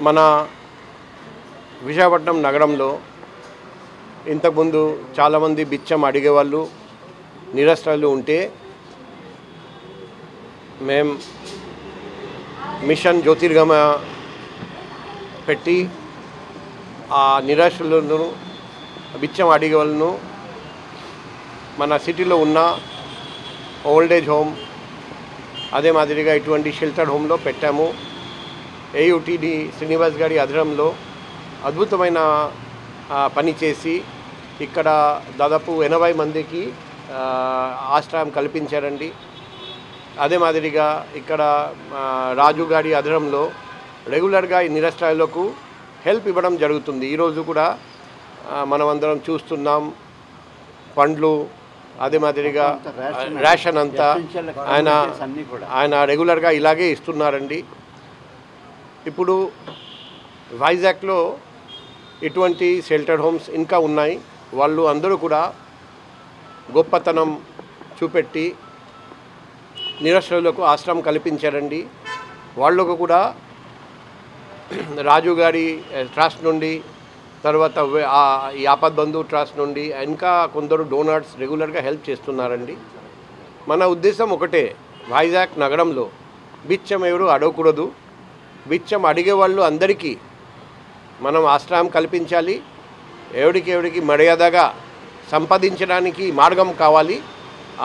మన విశాఖపట్నం నగరంలో ఇంతకుముందు చాలామంది బిచ్చం అడిగేవాళ్ళు నిరస్త్రాలు ఉంటే మేము మిషన్ జ్యోతిర్గమ పెట్టి ఆ నిరాశ్రులను బిచ్చం అడిగే వాళ్ళను మన సిటీలో ఉన్న ఓల్డేజ్ హోమ్ అదే మాదిరిగా ఇటువంటి షెల్టర్ హోమ్లో పెట్టాము. ఏయుటిడి శ్రీనివాస్ గారి ఆధ్వర్యంలో అద్భుతమైన పని చేసి ఇక్కడ దాదాపు 80 మందికి ఆశ్రయం కల్పించారండి. అదే మాదిరిగా ఇక్కడ రాజు గారి ఆధ్వర్యంలో రెగ్యులర్గా ఈ నిరస్త్రాయులకు హెల్ప్ ఇవ్వడం జరుగుతుంది. ఈరోజు కూడా మనమందరం చూస్తున్నాం. పండ్లు అదే మాదిరిగా రేషన్ అంతా ఆయన రెగ్యులర్గా ఇలాగే ఇస్తున్నారండి. ఇప్పుడు వైజాగ్లో ఇటువంటి షెల్టర్ హోమ్స్ ఇంకా ఉన్నాయి. వాళ్ళు అందరూ కూడా గొప్పతనం చూపెట్టి నిరస్త్రాయులకు ఆశ్రమం కల్పించారండి. వాళ్ళకు కూడా రాజు గారి ట్రస్ట్ నుండి తర్వాత ఈ ఆపద్ బంధు ట్రస్ట్ నుండి ఇంకా కొందరు డోనర్స్ రెగ్యులర్గా హెల్ప్ చేస్తున్నారండి. మన ఉద్దేశం ఒకటే, వైజాగ్ నగరంలో బిచ్చం ఎవరు అడగకూడదు. బిచ్చం అడిగే వాళ్ళు అందరికీ మనం ఆశ్రయం కల్పించాలి. ఎవరికి మర్యాదగా సంపాదించడానికి మార్గం కావాలి.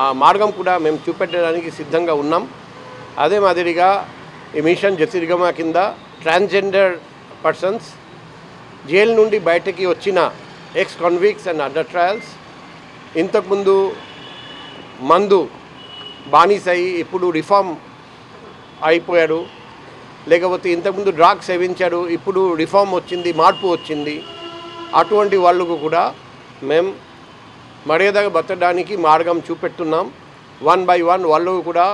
ఆ మార్గం కూడా మేము చూపెట్టడానికి సిద్ధంగా ఉన్నాం. అదే మాదిరిగా ఈ మిషన్ జ్యోతిర్గమ కింద ట్రాన్స్జెండర్ పర్సన్స్, జైలు నుండి బయటకి వచ్చిన ఎక్స్ కాన్విక్ట్స్ అండ్ అదర్ ట్రయల్స్, ఇంతకుముందు మందు బానిసై ఇప్పుడు రిఫార్మ్ అయిపోయాడు, లేకపోతే ఇంతకుముందు డ్రగ్స్ సేవించాడు, ఇప్పుడు రిఫార్మ్ వచ్చింది, మార్పు వచ్చింది, అటువంటి వాళ్ళకు కూడా మేము మర్యాదగా బతకడానికి మార్గం చూపెడుతున్నాం. 1 by 1 వాళ్ళకు కూడా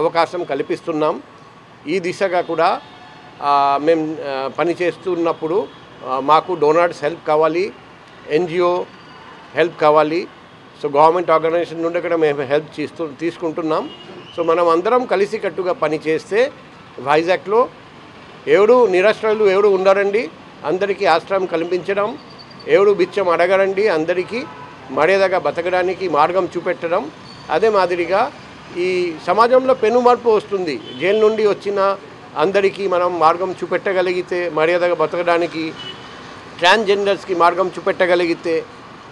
అవకాశం కల్పిస్తున్నాం. ఈ దిశగా కూడా మేము పనిచేస్తున్నప్పుడు మాకు డోనర్స్ హెల్ప్ కావాలి, ఎన్జిఓ హెల్ప్ కావాలి. సో గవర్నమెంట్ ఆర్గనైజేషన్ నుండి కూడా మేము హెల్ప్ తీసుకుంటున్నాం. సో మనం అందరం కలిసికట్టుగా పనిచేస్తే వైజాగ్లో ఎవరు నిరస్త్రాయులు ఎవరు ఉండారండి, అందరికీ ఆశ్రయం కల్పించడం, ఎవరు బిచ్చం అడగరండి, అందరికీ మర్యాదగా బతకడానికి మార్గం చూపెట్టడం. అదే మాదిరిగా ఈ సమాజంలో పెను మార్పు వస్తుంది. జైలు నుండి వచ్చిన అందరికీ మనం మార్గం చూపెట్టగలిగితే, మర్యాదగా బతకడానికి ట్రాన్స్జెండర్స్కి మార్గం చూపెట్టగలిగితే,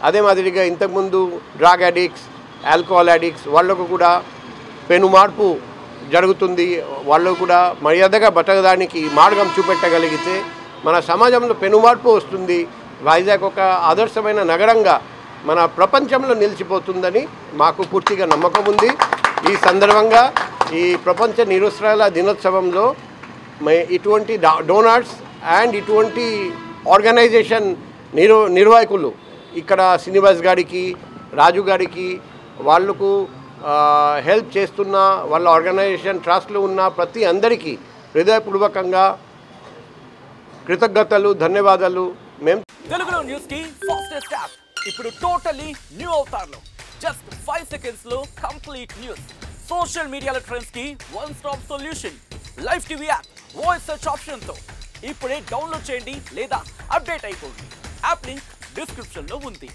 అదే మాదిరిగా ఇంతకుముందు డ్రగ్ అడిక్ట్స్, ఆల్కహాల్ అడిక్ట్స్ వాళ్ళకు కూడా పెను మార్పు జరుగుతుంది. వాళ్ళు కూడా మర్యాదగా బతకడానికి మార్గం చూపెట్టగలిగితే మన సమాజంలో పెను మార్పు వస్తుంది. వైజాగ్ ఒక ఆదర్శమైన నగరంగా మన ప్రపంచంలో నిలిచిపోతుందని మాకు పూర్తిగా నమ్మకం ఉంది. ఈ సందర్భంగా ఈ ప్రపంచ నిరస్త్రాయుల దినోత్సవంలో ఇటువంటి డోనర్స్ అండ్ ఇటువంటి ఆర్గనైజేషన్ నిర్వాహకులు ఇక్కడ శ్రీనివాస్ గారికి, రాజు గారికి, వాళ్ళకు హెల్ప్ చేస్తున్న వాళ్ళ ఆర్గనైజేషన్ ట్రస్ట్లో ఉన్న ప్రతి అందరికీ హృదయపూర్వకంగా కృతజ్ఞతలు, ధన్యవాదాలు. మేము తెలుగులో న్యూస్ కి ఫాస్టెస్ట్ యాప్ ఇప్పుడు టోటల్లీ న్యూ అవతార్లో జస్ట్ 5 seconds లో కంప్లీట్ న్యూస్, సోషల్ మీడియాలో ట్రెండ్స్ కి one stop solution, live TV app, voice search option తో ఇప్పుడే డౌన్లోడ్ చేయండి లేదా అప్డేట్ అయిపోండి. యాప్ లింక్ డిస్క్రిప్షన్ లో ఉంది.